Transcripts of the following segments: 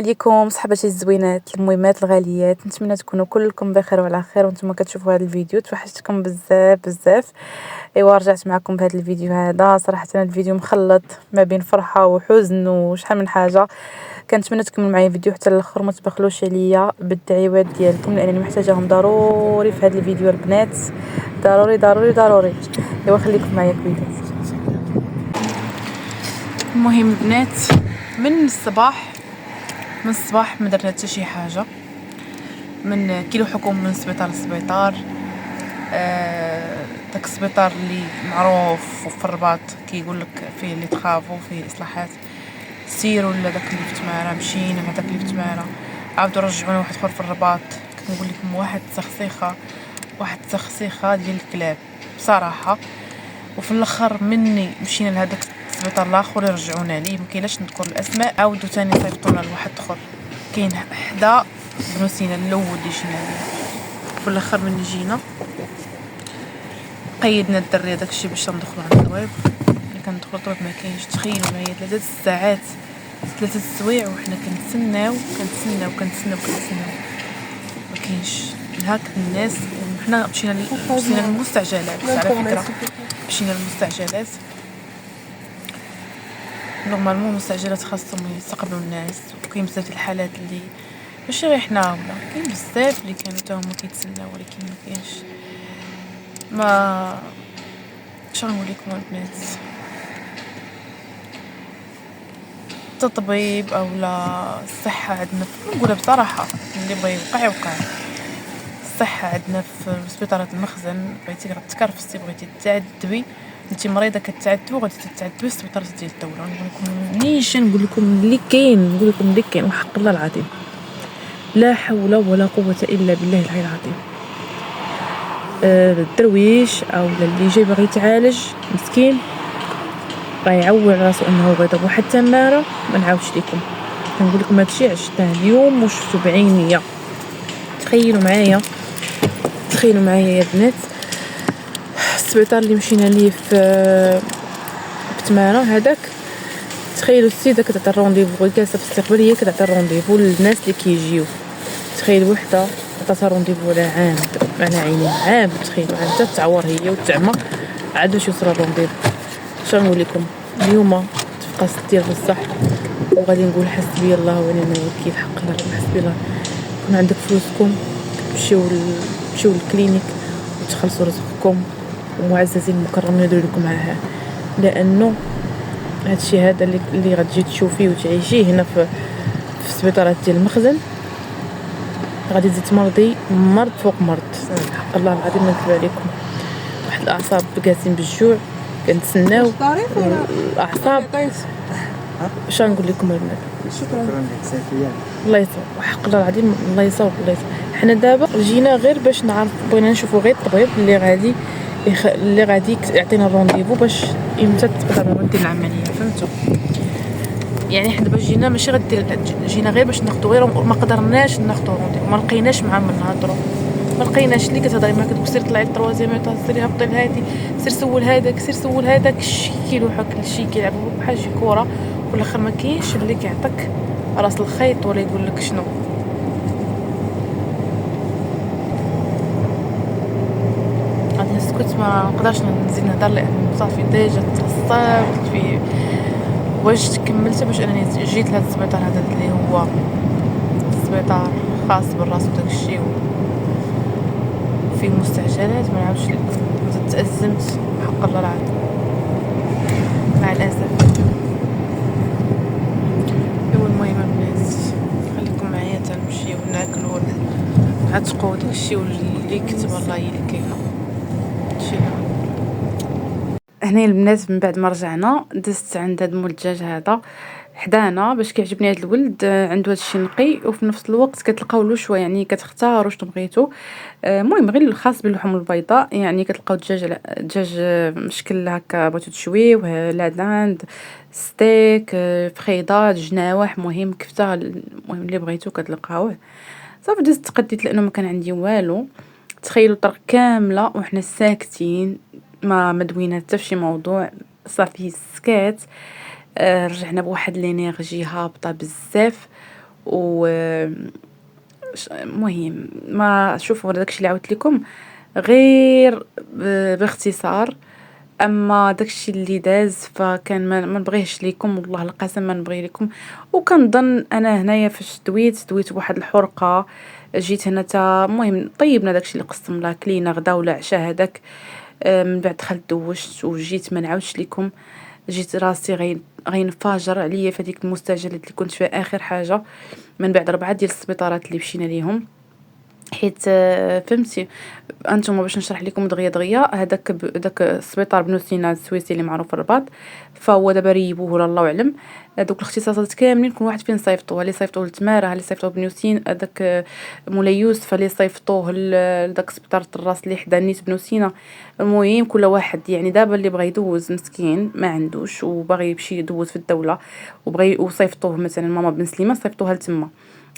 عليكم صحباتي الزوينات المهمات الغاليات، نتمنى تكونوا كلكم بخير وعلى خير وانتم كتشوفوا هذا الفيديو. توحشتكم بزاف بزاف. ايوا رجعت معكم بهذا الفيديو هذا. صراحه الفيديو مخلط ما بين فرحه وحزن وشحال من حاجه. كنتمنى تكملوا معايا الفيديو حتى الاخر، ما تبخلوش عليا بالدعوات ديالكم لانني محتاجاهم ضروري في هذا الفيديو البنات، ضروري ضروري ضروري. ايوا خليكم معايا كويس. المهم البنات، من الصباح ما درنا حتى شي حاجه. من كيلو حكم من سبيطار لسبيطار. داك السبيطار اللي معروف وفي الرباط كيقول لك فيه اللي تخافوا فيه الاصلاحات سيروا لداك اللي في تماره. مشينا لهداك اللي في تماره، عاودوا رجعونا واحد اخر في الرباط. كنقول لكم واحد التخسيخه ديال الكلاب بصراحه. وفي الاخر مني مشينا لهداك السبيطار الاخر رجعونا ليه، مكايناش نذكر الاسماء. عاودوا ثاني صيفطونا لواحد اخر كاين حدا بنو سينا الاول اللي جينا ليه. في الاخر من جينا قيدنا الدري داكشي باش ندخلوا عند الطبيب. ملي كندخلوا الطبيب ما كاينش. تخيلوا معايا 3 ساعات 3 سوايع وحنا كنتسناو ما كاينش. هاك الناس وحنا مشينا للمستعجلات. على فكره مشينا للمستعجلات. نورمالمون المستعجلات خاصهم يستقبلوا الناس، وكاين بزاف الحالات اللي ماشي غير حنا ولا كاين بزاف اللي كانوا حتى هما كيتسناو، ولكن ما كاينش. ما شنو نقول لكم البنات، التطبيب او لا الصحه عندنا نقولها بصراحه اللي بغى يوقع. الصحه عندنا في سبيطارات المخزن. بغيتي تكرفسي بغيتي تعذبي انت مريضه كتعذبي وغادي تتعذبي في السبيطارات ديال الدوله. نقول لكم نيش نقول لكم اللي كاين وحق الله العظيم لا حول ولا قوه الا بالله العلي العظيم. الدرويش او اللي جاي باغي يتعالج مسكين غيعول راسو انه غيضرب واحد التماره. ما نعاودش لكم، كنقول لكم هادشي عشته اليوم وشفتو بعينيا. تخيلوا معايا يا بنات، السبيطار اللي مشينا ليه في تماره هذاك. تخيلوا السيده كتعطي الرونديفو جالسه في الاستقبال، هي كتعطي الرونديفو للناس اللي كيجيو. تخيلوا وحده عطاتها رونديفو على عام على عيني عام. تخيلوا عاد تعور هي وتعمى عاد باش يوصل الرونديفو. شنو نقول لكم اليوم تبقى ستير بصح وغادي نقول حسبي الله ونعم الوكيل. حق الله حسبي الله. كون عندك فلوسكم مشيو للكلينيك وتخلصوا رزقكم ومعززين مكرمين يديروا لكم معاها، لانه هادشي هذا اللي غتجي تشوفيه وتعيشيه هنا في السبيطارات ديال المخزن غادي تزيد تمرضي مرض فوق مرض. حق الله العظيم ما نكذب عليكم. واحد الاعصاب قاسين بالجوع كنتسناو الاعصاب. اش نقول لكم البنات، شكرا لك سافيه الله يصوب وحق الله العظيم. الله يصوب. حنا دابا جينا غير باش نعرف، بغينا نشوفوا غير الطبيب اللي غادي يعطينا الرونديفو باش امتى تقدر ندير العمليه. فهمتوا يعني حنا دابا جينا ماشي جينا غير باش ناخذوا غير ما قدرناش ناخذوا رونديفو. ما لقيناش معاهم نهضروا، ما لقيناش. اللي كتهضري معاك كتقول سير طلعي للتروازيام ايطاج، سيري هبطي لهادي، سير سول هذاك شي كيلوحك شي كيلعبوا بحال شي كره. والاخر ما كاينش اللي كيعطيك راس الخيط ولا يقول لك شنو. غادي نسكت ما نقدرش نزيد نهضر لان صافي ديجا تعصبت فيه. واش كملت باش انني جيت لهذا السبيطار هذا اللي هو سبيطار خاص بالراس وداكشي فيه مستعجلات. ما نعاودش لكم تأزمت حق الله العظيم مع الاسف. المهم البنات خليكم معايا تنمشيو ناكلوا نعتقوا داكشي واللي كتب الله هي اللي كاينه. هنا البنات من بعد ما رجعنا دزت عند هاد مول الدجاج هذا حدانا باش كيعجبني هاد الولد. عنده هادشي نقي وفي نفس الوقت كتلقاو له شويه يعني كتختاروا شنو بغيتو. المهم غير الخاص باللحوم البيضاء يعني كتلقاو دجاج مشكل هكا بغيتو تشويوه لاند ستيك فخيضات جناوح مهم كفته. المهم اللي بغيتو كتلقاوه. صافي دزت تقديت لانه ما كان عندي والو. تخيلوا الطرق كامله وحنا ساكتين ما مدوينا حتى فشي موضوع. صافي سكات. رجعنا بواحد لينيرجي هابطه بزاف و المهم ما شوفوا داكشي اللي عاودت لكم غير باختصار. اما داكشي اللي داز فكان ما نبغيهش ليكم، والله القسم ما نبغي لكم. وكنظن انا هنايا فاش دويت بواحد الحرقه، جيت هنا المهم طيبنا داكشي اللي قسم لا كلينا غدا ولا عشاء هذاك. من بعد دخلت دوشت وجيت ما نعاودش لكم. جيت راسي غينفجر عليا في هذيك المستعجلات اللي كنت فيها اخر حاجه، من بعد 4 ديال السبيطارات اللي مشينا ليهم. حيت فهمتي انتم باش نشرح لكم دغيا داك السبيطار بنو سينا السويسي اللي معروف في الرباط، فهو دابا ريبوه ولا الله اعلم. دوك الاختصاصات كاملين كل واحد فين صيفطوه، اللي صيفطوه لتماره، اللي صيفطوه بنو سين داك مولاي يوسف، اللي صيفطوه لداك سبيطار الراس اللي حدا نيت بنو سينا. المهم كل واحد يعني دابا اللي بغى يدوز مسكين ما عندوش وباغي يمشي يدوز في الدوله وبغى وصيفطوه مثلا ماما بن سليمه صيفطوها لتما.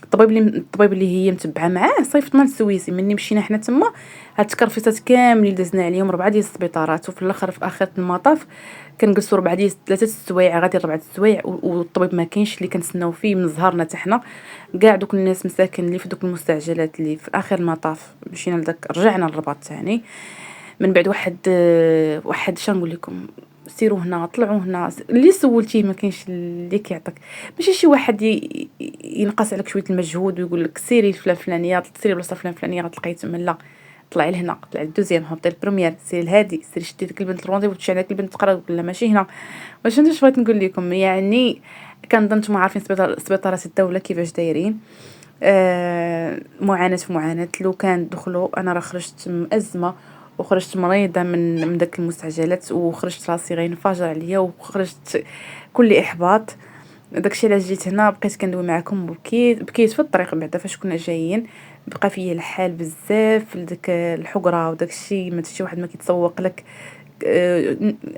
الطبيب اللي هي متبعه معاه صيفطنا للسويسي. مني مشينا حنا تما هاد التكرفيصات كاملين اللي دزنا عليهم 4 ديال السبيطارات، وفي الاخر في اخر المطاف كنجلسوا 4 ديال 3 السوايع غادي 4 السوايع والطبيب ما كاينش اللي كنتسناو فيه من زهرنا حتى حنا. كاع دوك الناس مساكن اللي في دوك المستعجلات اللي في اخر المطاف مشينا لداك رجعنا للرباط ثاني. من بعد واحد شنقول لكم سيروا هنا طلعوا هنا اللي سولتيه ما كاينش اللي كيعطيك، ماشي شي واحد ينقص عليك شويه المجهود ويقول لك سيري فلان فلانيه سيري بلاصه فلان فلانيه غتلقاي تما. لا، طلعي لهنا، طلعي الدوزيام، هبطي البروميير، سيري لهادي، سيري شدي ديك البنت الروندي وتمشي عندك البنت تقرا ولا ماشي هنا. واش انت بغيت نقول لكم يعني كنظن نتوما عارفين سبيطارات الدوله كيفاش دايرين. معاناه في معاناه. لو كان دخلوا انا راه خرجت مأزمه وخرجت مريضه من داك المستعجلات، وخرجت راسي غينفجر عليا، وخرجت كل احباط. داكشي علاش جيت هنا بقيت كندوي معكم بكيت في الطريق بعدا فاش كنا جايين. بقى فيا الحال بزاف لداك الحقره وداكشي ما شي واحد ما كيتسوق لك.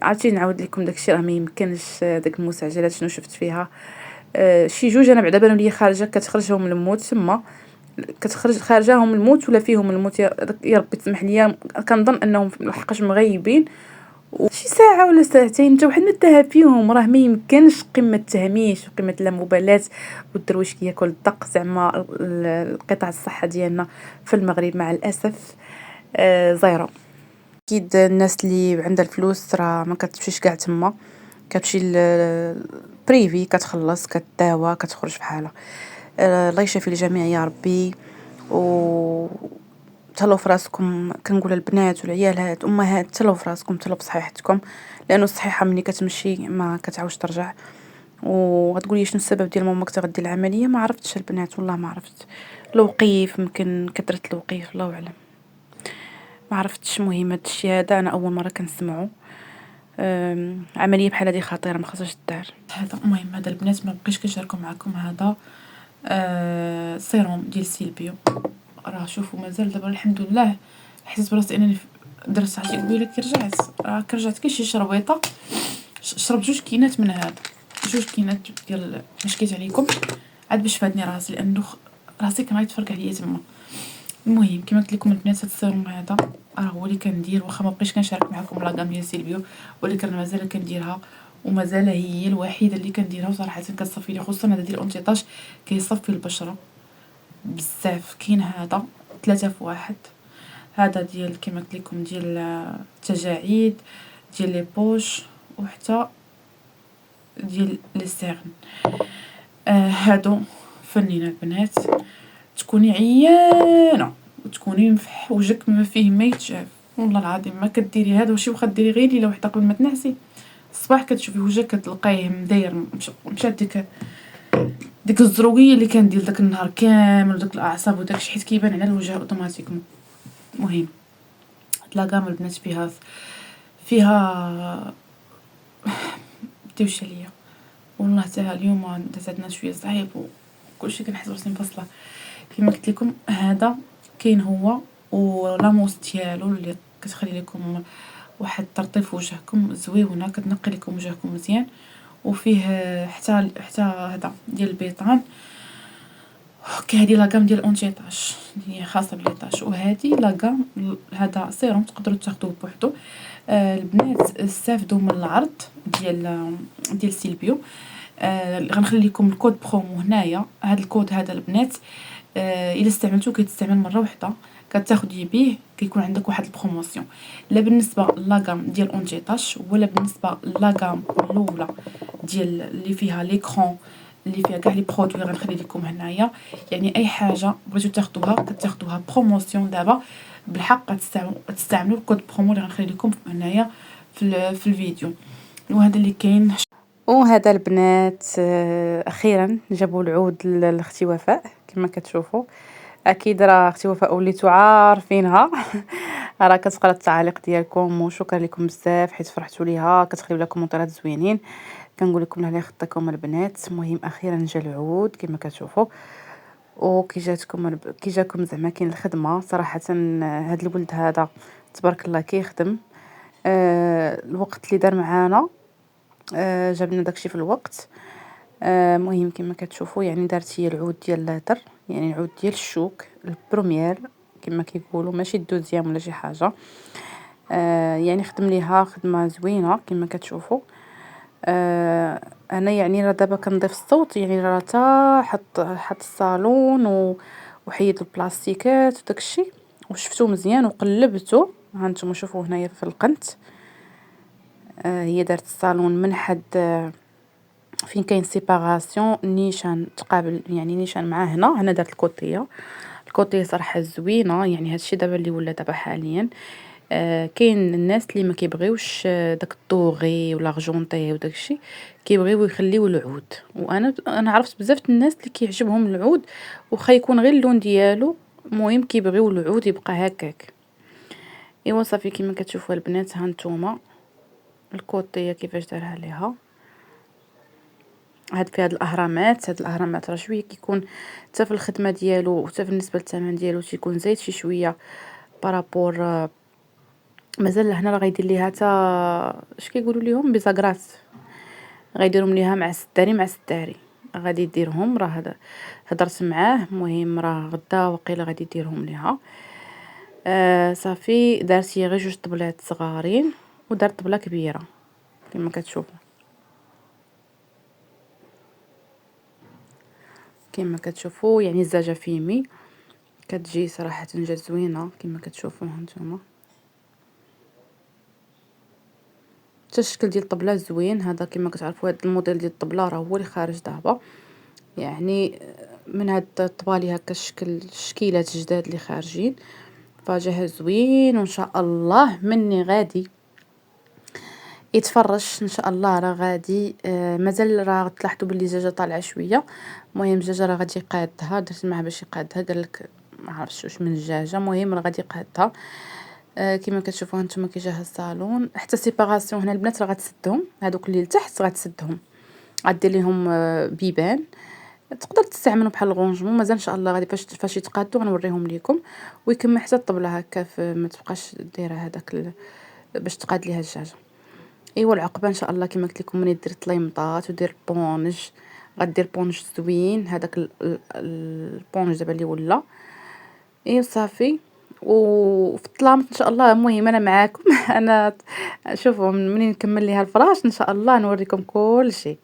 عرفتي نعاود لكم داكشي راه ما يمكنش. داك المستعجلات شنو شفت فيها شي جوج انا بعدا بانوا لي خارجه كتخرجهم الموت تما، كتخرج خارجاهم الموت ولا فيهم الموت. يا ربي تسمح لي كنظن انهم لحقاش مغيبين وشي ساعه ولا ساعتين حتى واحد ما تهاب فيهم. راه ما يمكنش قمه التهميش وقمه اللامبالاه والدرويش كياكل الدق. زعما القطاع الصحه ديالنا في المغرب مع الاسف زيرو. اكيد الناس اللي عندها الفلوس راه ما كتمشيش كاع تما، كتمشي بريفي كتخلص كتداوى كتخرج بحالها. الله يشافي الجميع يا ربي. و تهلاو في راسكم. كنقول البنات والعيالات امهات تهلاو في راسكم، تهلاو بصحيحتكم، لانه الصحيحه ملي كتمشي ما كتعاودش ترجع. وغتقولي شنو السبب ديال ماماك تغدي العمليه؟ ما عرفتش البنات والله ما عرفت. الوقيف يمكن كثره الوقيف الله اعلم ما عرفتش. المهم هذا الشيء هذا انا اول مره كنسمعه. عمليه بحال هذه خطيره ما خصهاش تدار هذا. المهم هذا البنات ما بقيتش كنشاركوا معكم هذا سيروم ديال سيلبيو. راه شوفوا مازال دابا الحمد لله حسيت براسي انني درت ساعتي قبيله كرجعت كاين شي شربيطه شربت 2 كينات من هذا 2 كينات ديال مشكيت عليكم عاد باش فادني راسي لانه راسي كان غيتفرق عليا تما. المهم كما قلت لكم البنات هذا السيروم هذا راه هو اللي كندير واخا ما بقيتش كنشارك معكم لا غام ديال سيلبيو، ولكن مازال كنديرها ومازال هي الوحيده اللي كنديرها وصراحه كتصفي لي، خصوصا هذا ديال اونتيطاج كيصفي البشره بزاف. كاين هذا 3 في 1. هذا ديال كما قلت لكم ديال التجاعيد ديال لي بوش وحتى ديال لي سيرن. هادو فنينه البنات. تكوني عيانه وتكوني مفح وجهك ما فيه ما يتشاف والله العظيم ما كديري هذا وشي واخا ديري غير ليله وحده قبل ما تنعسي الصباح كتشوفي وجهك كتلقايه مداير مشات ديك الزروقيه اللي كندير داك النهار كامل وداك الاعصاب وداكشي حيت كيبان على الوجه اوتوماتيكمون. المهم هاد لاكام البنات فيها بديوش عليا والله حتى اليوم دازتنا شويه صعيب وكلشي كنحس براسي مفصله. كما قلت لكم هذا كاين هو ولاموس ديالو اللي كتخلي لكم واحد ترطيب في وجهكم زويونه كتنقي لكم وجهكم مزيان. وفيه حتى هذا ديال البيطان. هذه لاكام ديال اونتيطاج هي خاصه بالليطاج، وهذه لاكام هذا سيروم تقدروا تاخذوه بوحدو. البنات استافدوا من العرض ديال سيلبيو غنخلي لكم الكود برومو هنايا. هذا الكود هذا البنات الا استعملتو كيتستعمل مره واحده، كتاخدي به كيكون عندك واحد البروموسيون. لا بالنسبه لاغام ديال اونتي تاش ولا بالنسبه لاغام الاولى ديال اللي فيها ليكرون اللي فيها كاع لي برودوي غنخلي لكم هنايا. يعني اي حاجه بغيتو تاخدوها كتاخدوها بروموسيون دابا بالحق تستعملوا الكود برومو اللي غنخلي لكم هنايا في الفيديو. وهذا اللي كاين. وهذا البنات اخيرا جابوا العود لاختي وفاء كما كتشوفوا. اكيد راه اختي وفاء وليتو عارفينها راه كتقرا التعاليق ديالكم وشكرا لكم بزاف حيت فرحتوا ليها، كتخليو لها كومونتيرات زوينين، كنقول لكم الله يخطيكم البنات. المهم اخيرا جا العود كما كتشوفوا. وكي جاكم زعما كاين الخدمه صراحه. هاد الولد هذا تبارك الله كيخدم. الوقت اللي دار معانا جاب لنا داكشي في الوقت. مهم كما كتشوفوا يعني دارت هي العود ديال اللاتر، يعني العود ديال الشوك البروميير كما كيقولوا، ماشي الدوزيام ولا شي حاجه. يعني خدم ليها خدمه زوينه كما كتشوفوا. انا يعني راه دابا كنضيف الصوت، يعني راه تا حط الصالون وحيد البلاستيكات وداكشي وشفتو مزيان وقلبته. ها نتوما شوفوا هنايا في القنت. هي دارت الصالون من حد فين كاين سيباراسيون نيشان تقابل، يعني نيشان مع هنا دارت الكوطيه صراحه زوينه. يعني هادشي دابا اللي ولا دابا حاليا. كاين الناس اللي ما كيبغيوش داك الطوغي ولا غجونطي وداكشي، كيبغيو يخليو العود. وانا عرفت بزاف الناس اللي كيعجبهم العود وخا يكون غير اللون ديالو، المهم كيبغيو العود يبقى هكاك. ايوا صافي كما كتشوفوا البنات ها نتوما الكوطيه كيفاش دارها ليها. هاد هاد الاهرامات راه شويه كيكون حتى في الخدمه ديالو وحتى بالنسبه للثمن ديالو تيكون زايد شي شويه بارابور. مازال هنا راه غيدير ليها حتى اش كيقولوا ليهم بيزاغرات، غيديرهم ليها مع السداري غادي يديرهم. راه هذا هضرت معاه، المهم راه غدا وقيله غادي يديرهم ليها. صافي دارت هي غير جوج طبلات صغارين ودارت طبله كبيره كما كتشوفوا يعني الزاجه فيمي كتجي صراحه جات زوينه كما كتشوفوا هانتوما. حتى الشكل ديال الطبله زوين. هذا كما كتعرفوا هذا الموديل ديال الطبله راه هو اللي خارج دابا، يعني من هاد الطبالي هكا الشكيلات جداد اللي خارجين، فجاه زوين. وان شاء الله مني غادي يتفرش ان شاء الله. راه غادي مازال راه تلاحظوا باللي الدجاجه طالعه شويه. المهم الدجاجه راه غادي يقادها، درت معاه باش يقادها، قالك ما عرفتش واش من الدجاجه، المهم راه غادي يقادها. كما كتشوفوا هانتوما كي جا الصالون حتى سيباراسيون هنا البنات راه غتسدهم، هذوك اللي لتحت غتسدهم، غدير لهم بيبان تقدر تستعملوا بحال الغونجمون. مازال ان شاء الله غادي فاش يتقادوا غنوريهم لكم. ويكمل حتى الطبله هكا ما تبقاش دايره هذاك باش تقاد ليها الدجاجه. ايوا العقبه ان شاء الله كما قلت لكم ملي دير طليمطات ودير بونج غدير بونج زوين، هذاك البونج دابا اللي ولا. ايوا صافي وفي الطلامط ان شاء الله. المهم انا معاكم انا شوفوا منين نكمل ليها الفراش ان شاء الله نوريكم كل شيء.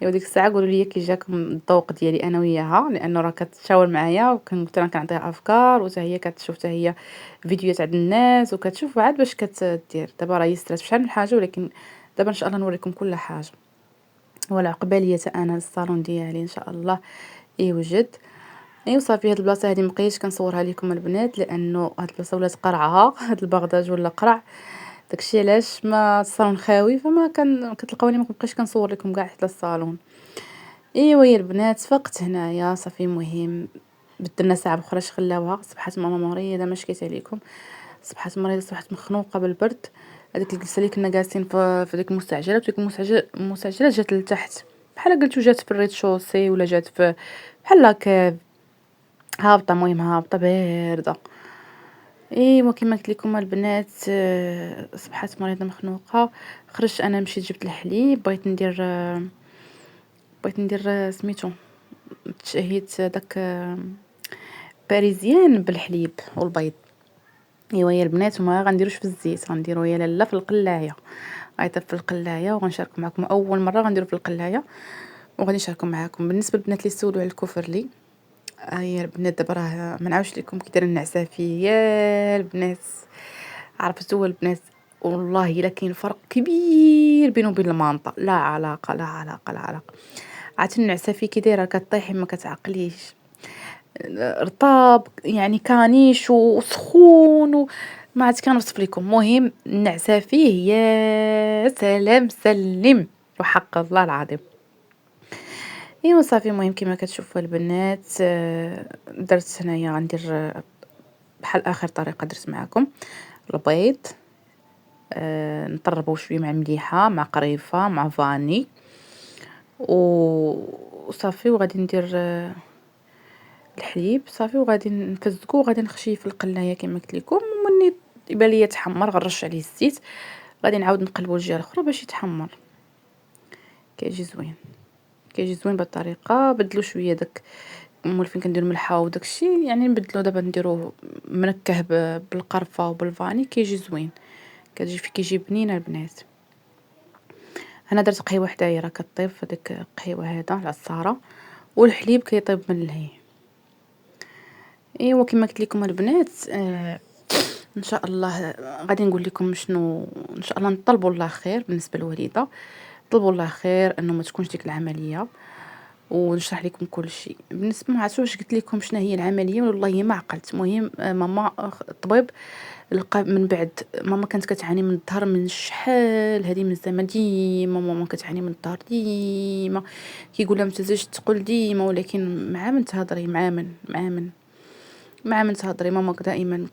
ايوا ديك الساعه قولوا لي كي جاكم الذوق ديالي انا وياها، لانه راه كتشاور معايا وكنت انا كنعطيها افكار وحتى هي كتشوف حتى هي فيديوهات عند الناس وكتشوف عاد باش كتدير. دابا راه يسرات بشحال من حاجه، ولكن دابا ان شاء الله نوريكم كل حاجه. ولا عقباليه انا الصالون ديالي ان شاء الله يوجد. ايوا صافي هاد البلاصه هادي مبقيتش كنصورها لكم البنات لانه هاد البلاصه ولات قرعه، هاد البغداد ولا قرع، داكشي علاش ما الصالون خاوي فما كتلقاوني ما كنبقيش كنصور لكم كاع حتى الصالون. ايوا يا البنات فقت هنايا صافي. مهم بدلنا ساعه اخرى خلاوها. صبحات ماما مريضه ما شكيت عليكم، صبحات مريضه، صبحات مخنوقه بالبرد. هذيك الجلسه اللي كنا جالسين في ديك المستعجله، ديك المستعجله جات لتحت بحال قلتو جات في الريد شوسي ولا جات في بحال هكا هابطه، المهم هابطه بارده. ايوا كما قلت لكم البنات صبحات مريضه مخنوقه. خرجت انا مشيت جبت الحليب، بغيت ندير سميتو تشهيت داك باريزيان بالحليب والبيض. ايوا يا البنات وما غنديروش في الزيت، غنديرو يا لا في القلايه. غيطيب في القلايه وغنشارك معكم اول مره غنديرو في القلايه. وغادي نشاركهم معاكم. بالنسبه للبنات اللي سولوا على الكفرلي، هي البنات دابا راه ما نعاودش لكم كي داير النعسه فيه يا البنات. عرفتوا البنات، والله الا كاين فرق كبير بينه وبين المانطا، لا علاقه لا علاقه لا علاقه. عرفتي النعسه فيه كي دايره كطيحي ما كتعقليش، رطاب يعني كانيش وسخون ما عرفت كنوصف لكم. المهم النعسه فيه يا سلام سلم وحق الله العظيم. ايوا صافي. المهم كما كتشوفوا البنات، درت هنايا غندير بحال اخر طريقه درت معكم البيض، نطربو شويه مع مليحه مع قريفه مع فاني وصافي. وغادي ندير الحليب صافي، وغادي نفزكو وغادي نخشيه في القلايه كما قلت لكم. ومني يبان ليا تحمر غنرش عليه الزيت، غادي نعاود نقلبو الجهه الاخرى باش يتحمر. كيجي زوين، كيجي زوين بهذه الطريقه. بدلو شويه داك مولفين كنديرو ملحه وداك الشيء، يعني نبدلو دابا نديروه منكه بالقرفه وبالفاني كيجي زوين، كيجي بنينه البنات. انا درت قهيوه حدايا راه كطيب في ديك القهيوه هذا العصاره، والحليب كيطيب من اللهي. ايوا كما قلت لكم البنات، ان شاء الله غادي نقول لكم شنو ان شاء الله نطلبوا الله خير بالنسبه للوليده. طلبوا الله خير انه ما تكونش ديك العمليه، ونشرح لكم كل شيء. بالنسبه ما عرفتش واش قلت لكم شنو هي العمليه والله ما عقلت. المهم ماما الطبيب لقى من بعد ماما كانت كتعاني من الظهر من شحال هذه من زمان، ديما ماما كتعاني من الظهر ديما. كيقول لها ما تزيدش تقول ديما، ولكن مع من تهضري مع من تهضري ماما دائما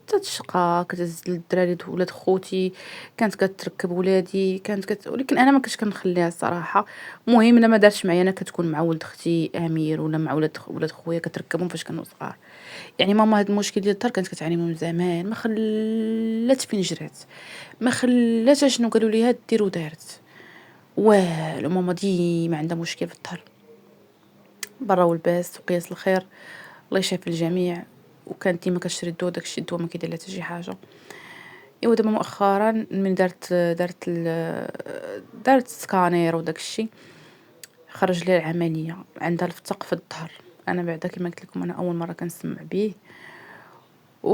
كتشقى كتهز للدراري ولاد خوتي، كانت كتركب ولادي ولكن انا ما كنتش كنخليها الصراحه. المهم انا ما دارتش معايا، انا كتكون مع ولد اختي امير ولا مع ولاد خويا كتركبهم فاش كانوا صغار. يعني ماما هاد المشكل ديال الدار كانت كتعاني من زمان، ما خلات فين جرات، ما خلات شنو قالوا ليها دير ودارت والو. ماما ديما عندها مشكل في الظهر. برا والباس وقياس الخير، الله يشافي الجميع. وكانت ديما كتشري الدواء، داكشي الدواء ما كيدير لها حتى شي حاجه. ايوا دابا مؤخرا من دارت سكانير وداكشي، خرج ليها العمليه، عندها الفتق في الظهر. انا بعدا كما قلت لكم انا اول مره كنسمع به. و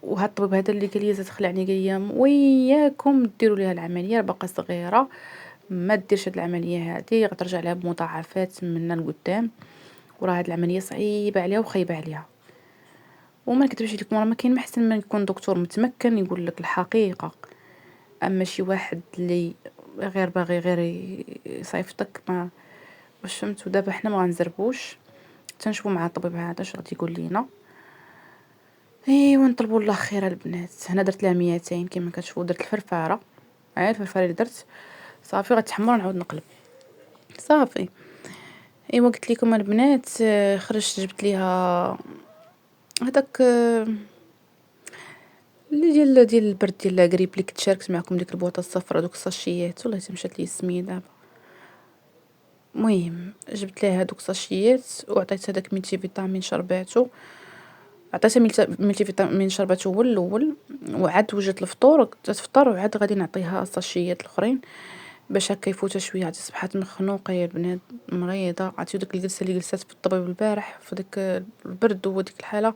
وهاد الطبيب هذا اللي قال لي تخلعني، قال لي وياكم ديروا ليها العمليه، باقا صغيره ما ديرش هاد العمليه هذه، غترجع لها بمضاعفات من القدام، وراه هاد العمليه صعيبه عليها وخايبه عليها. وما نكذبش لكم راه ما كاين ما احسن من يكون دكتور متمكن يقول لك الحقيقه. اما شي واحد اللي غير باغي غير يصيفطك ما واش فهمت. ودابا حنا ما غنزربوش تنشوفوا مع الطبيب هذا اش غادي يقول لينا. ايوا نطلبوا الله خير البنات. انا درت لها 200 كما كتشوفوا، درت الفرفاره، الفرفاره اللي درت صافي غتحمر ونعاود نقلب صافي. ايوا قلت لكم البنات، خرجت جبت ليها هذاك اللي ديال البرد ديال لاكريب اللي كنت شاركت معكم ديك البواطه الصفراء دوك الساشيات، والله حتى مشات لي سميه دابا. المهم جبت ليها هذوك الساشيات وعطيتها داك ملتي فيتامين شرباتو، عطيتها ملتي فيتامين شرباتو هو الاول، وعاد وجدت الفطور تتفطر وعاد غادي نعطيها الساشيات الاخرين باش هكا يفوتها شويه. عاد صبحات مخنوقه يا البنات مريضه. عرفتي ديك الجلسه اللي جلسات في الطبيب البارح في ديك البرد وديك الحاله،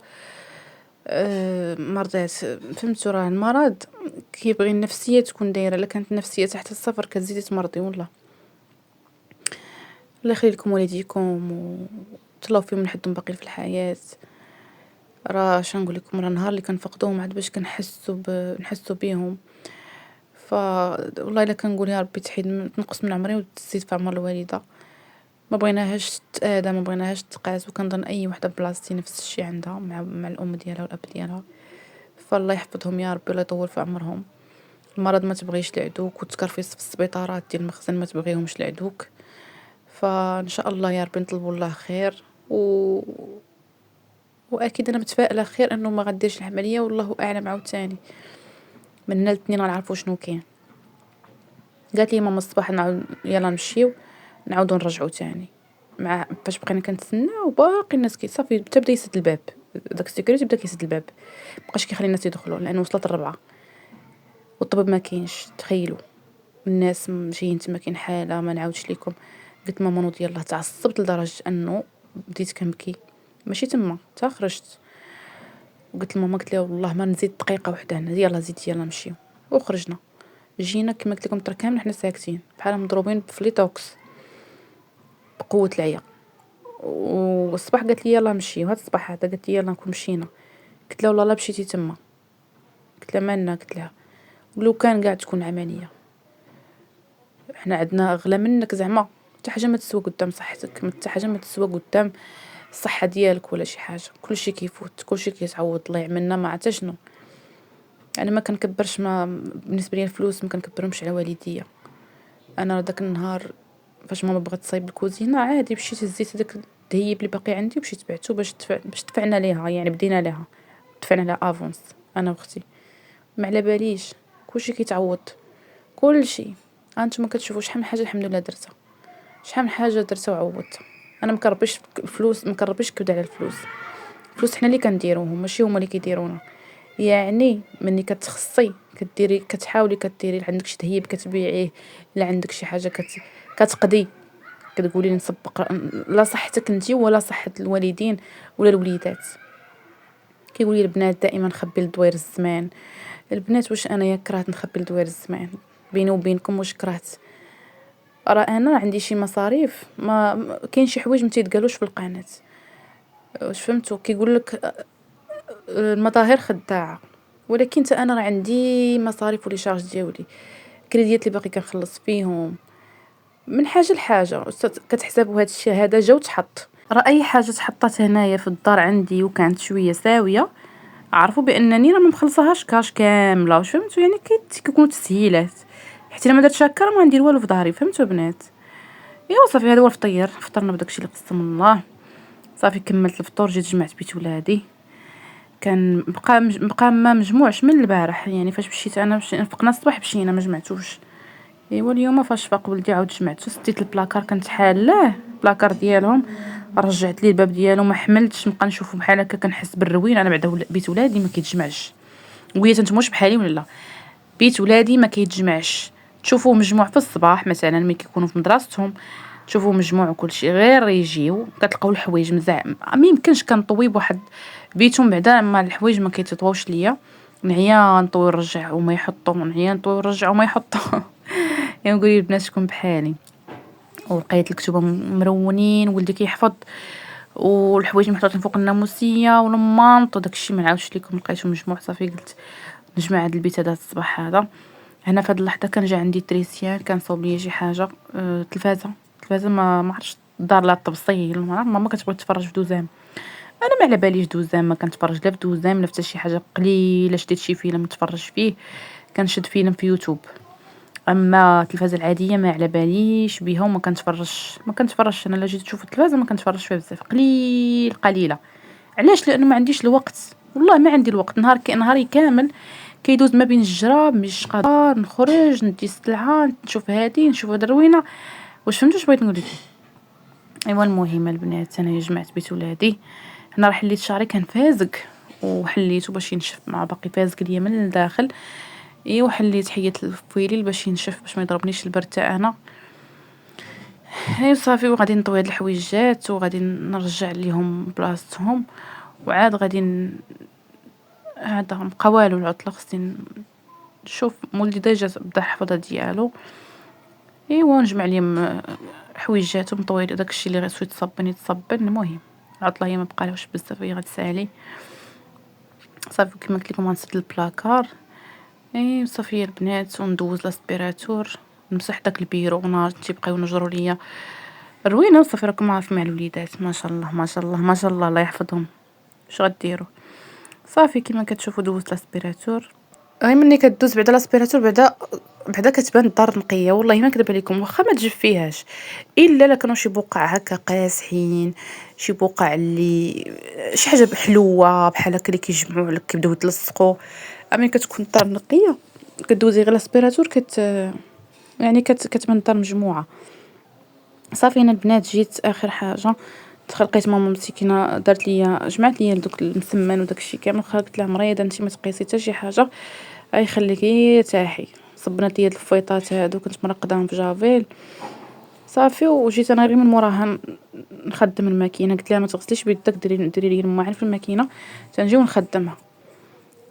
مرضات. فهمتوا راه المرض كيبغي النفسيه تكون دايره، الا كانت النفسيه تحت الصفر كتزيدي تمرضي. والله الله يخلي لكم والديكم وتلاو فيهم لحدهم باقيين في الحياه. راه شنقول لكم، راه النهار اللي كنفقدوهم عاد باش نحسوا بيهم. والله الا كنقول يا ربي تنقص من عمري وتزيد في عمر الوالده. ما بغيناهاش تتآذى، ما بغيناهاش تقاس. وكنظن اي وحده بلاصتي نفس الشيء عندها مع الام ديالها والاب ديالها. فالله يحفظهم يا ربي ولا يطول في عمرهم. المرض ما تبغيش لعدوك، وتكرفيص في السبيطارات ديال المخزن ما تبغيهمش لعدوك. فان شاء الله يا ربي نطلبوا الله خير. واكيد انا متفائله خير انه ما غديرش العمليه، والله اعلم عاوتاني من هنا الاثنين غنعرفوا شنو كاين. قالت لي ماما الصباح نعاود يلا نمشيو نعاودو نرجعو تاني. مع فاش بقينا كنتسناو باقي الناس صافي بدا يسد الباب، داك السيكوريتي بدا كيسد الباب، مابقاش كيخلي الناس يدخلوا لانه وصلت الربعة والطبيب ما كاينش. تخيلوا الناس جايين تما كاين حاله ما نعاودش لكم. قلت ماما نوض يلاه. تعصبت لدرجه انه بديت كنبكي ماشي تما حتى خرجت، وقلت لماما قلت لها والله ما نزيد دقيقه وحده هنا، يلاه زيد يلاه نمشيو. وخرجنا جينا كما قلت لكم الطريق كامل حنا ساكتين بحال مضروبين بفليتوكس بقوه العيا. والصباح قالت لي يلاه نمشيو، هاد الصباح هذا قالت لي يلاه نكون مشينا. قلت لها والله لا مشيتي تما، قلت لها مالنا، قلت لها ولو كان قاعد تكون عمليه احنا عندنا اغلى منك زعما، حتى حاجه ما تسوى قدام صحتك، حتى حاجه ما تسوى قدام الصحه ديالك ولا شي حاجه، كلشي كيفوت كلشي كيتعوض. الله يعملنا ما عرفت شنو. انا ما كنكبرش، ما بالنسبه لي الفلوس ما كنكبرهمش على والديا. انا داك النهار فاش ماما بغات تصايب الكوزينه عادي مشيت هزيت هذاك الذهيب اللي باقي عندي ومشيت بعتو باش دفعنا ليها، يعني بدينا ليها دفعنا لها افونس انا واختي. ما على باليش كلشي كيتعوض كلشي. انتما كتشوفوا شحال من حاجه الحمد لله درتها، شحال من حاجه درتها وعوضتها. انا ما كنربيش الفلوس، ما كنربيش كبد على الفلوس. الفلوس حنا اللي كنديروهم ماشي هما اللي كيديرونا. يعني ملي كتخصي كديري كتحاولي كديري عندك شي تهيب كتبيعيه، الا عندك شي حاجه كتقضي كتقولي نسبق لا صحتك انت ولا صحه الوالدين ولا الوليدات. كيقولي البنات دائما خبي لدوير الزمان. البنات واش انايا كرهت نخبي لدوير الزمان؟ بيني وبينكم واش كرهت؟ راه انا عندي شي مصاريف ما كاين شي حوايج ما تيتقالوش في القناه. واش فهمتوا؟ كيقول لك المظاهر خداعه، ولكن حتى انا راه عندي مصاريف ولي شارج ديالي، كريديات اللي باقي كنخلص فيهم من حاجه لحاجه. كتحسبوا هذا الشيء هذا جا وتحط. راه اي حاجه تحطات هنايا في الدار عندي وكانت شويه ساويه عرفوا بانني راه ما مخلصهاش كاش كامله. واش فهمتوا؟ يعني كيكونوا تسهيلات، حتى الا ما درتش هكا راه ما ندير والو في ظهري. فهمتوا بنات؟ ايوا صافي هذا هو الفطير. فطرنا بداكشي اللي قسم الله. صافي كملت الفطور جيت جمعت بيت ولادي. كان بقى ما مجموعش من البارح، يعني فاش مشيت انا فقنا الصباح مشينا ما جمعتوش. ايوا اليوم فاش فاق ولدي عاود جمعتو. سديت البلاكار كنت حالاه البلاكار ديالهم، رجعت ليه الباب ديالو ما حملتش. نبقى نشوفو بحال هكا كنحس بالروين. انا بعدا بيت ولادي ما كيتجمعش، وهي نتوما بحالي ولا لا؟ بيت ولادي ما كيتجمعش. تشوفوه مجموع في الصباح مثلا ملي كيكونوا في مدرستهم، تشوفوه مجموع وكل شيء، غير يجيو كتلقاو الحوايج مزعم. ما يمكنش كنطويب واحد بيتهم بعدا ما الحوايج ما كيتطواوش ليا. نعيا نطوي ونرجع وما يحطوا، نعيا نطوي ونرجع وما يحطوا. يعني نقول البنات شكون بحالي. ولقيت الكتوبه مرونين ولدي كيحفظ، والحوايج محطوطين فوق الناموسيه والمانط وداكشي ما نعاودش لكم. لقيتو مجموع صافي قلت نجمع هذا البيت هذا الصباح هذا. هنا في هذه اللحظه كان جا عندي تريسيان كان صوب لي شي حاجه. تلفازه ما عرفتش الدار لا الطبسيل ماما كتبغي تتفرج في دوزام. انا ما على باليش دوزام، ما كنتفرج لا في دوزام لا حتى شي حاجه. قليله شديت شي فيلم نتفرج فيه، كنشد فيلم في يوتيوب. اما التلفازه العاديه ما على باليش بها وما كنتفرجش. انا لا جيت نشوف التلفازه ما كنتفرجش فيها بزاف، قليله. علاش؟ لانه ما عنديش الوقت. والله ما عندي الوقت. نهاري كامل كيدوز ما بين الجراب مش قادر نخرج ندي السلعه نشوف هادي نشوف هاد الروينه. واش فهمتوا بغيت نقول لكم؟ ايوا المهم البنات انا جمعت بيت ولادي. هنا راه حليت شعري كان فازق وحليته باش ينشف، مع باقي فازق ليا من الداخل. ايوا حليت حيت الفويليل باش ينشف باش ما يضربنيش البرد تا انا. ايوا صافي وغادي نطوي هاد الحويجات وغادي نرجع ليهم بلاصتهم. وعاد غادي هذا مبقى والو العطله خصني نشوف مولدي ديجا بدا الحفظه ديالو. ايوا نجمع ليهم حويجاتهم نطوي داكشي اللي غيسوي يتصبن. المهم العطله هي ما بقالوش بزاف هي غتسالي. صافي كما قلت لكم غنسد البلاكار. اي صافي البنات وندوز لاسبيراتور نمسح داك البيرو ونهار تيبقاو نجروا ليا الروينه. صافي راكم عارفين مع الوليدات ما شاء الله ما شاء الله ما شاء الله الله يحفظهم. اش غديروا؟ صافي كما كتشوفوا دوزت لاسبيراتور. هاي ملي كدوز بعدا لاسبيراتور بعدا كتبان الدار نقيه. والله ما نكذب عليكم واخا ما تجفيهاش الا كانوا شي بقع هكا قاسحين، شي بقع اللي شي حاجه حلوه بحال هكا اللي كيجمعوا لك كيبداو يتلصقوا. اما كتكون الدار نقيه كدوزي غير لاسبيراتور يعني كتبان الدار مجموعه. صافي انا البنات جيت اخر حاجه لقيت ماما مسكينه دارت ليا جمعت ليا دوك المسمن وداك الشيء كامل. قلت لها مريضه انت ما تقيسي حتى شي حاجه اي خليكي تاحي. صبنات ليا الفويطات هادو كنت مرقداهم في جافيل صافي. وجيت انا غير من موراها نخدم الماكينه، قلت لها ما تغسليش بيدك، ديري لي الماعن في الماكينه تنجي ونخدمها.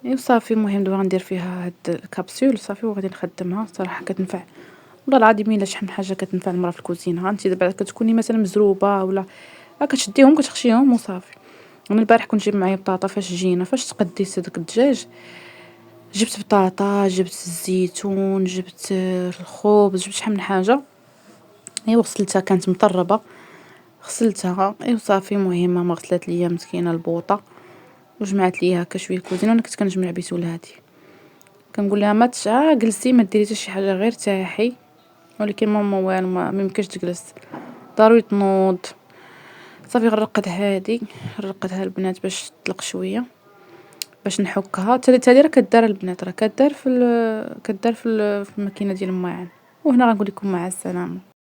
ايوا صافي. المهم دابا غندير فيها هاد الكابسول صافي وغادي نخدمها. صراحه كتنفع والله العظيم الا شحال من حاجه كتنفع المراه في الكوزينه. انت دابا كتكوني مثلا مزروبه ولا كتشديهم كتخشيهم وصافي. انا البارح كنت جايب معايا بطاطا، فاش تقديت داك الدجاج جبت بطاطا، جبت الزيتون، جبت الخبز، جبت شحال من حاجه. ايوا غسلتها، كانت مطربه، غسلتها. ايوا صافي. المهم ما غسلت ليا مسكينه البوطه وجمعت ليا هكا شويه الكوزينه. وانا كنت كنجمع بيسولاتي كنقول لها ما جلسي ما ديري حتى شي حاجه غير تاحي. ولكن ماما والو ما يمكنش تجلس، ضروري تنوض. صافي غنرقد هادي، نرقدها البنات باش تطلق شويه باش نحكها. تالي راه كدار البنات، راه كدار في الماكينه ديال الماعن. وهنا غنقول لكم مع السلامه.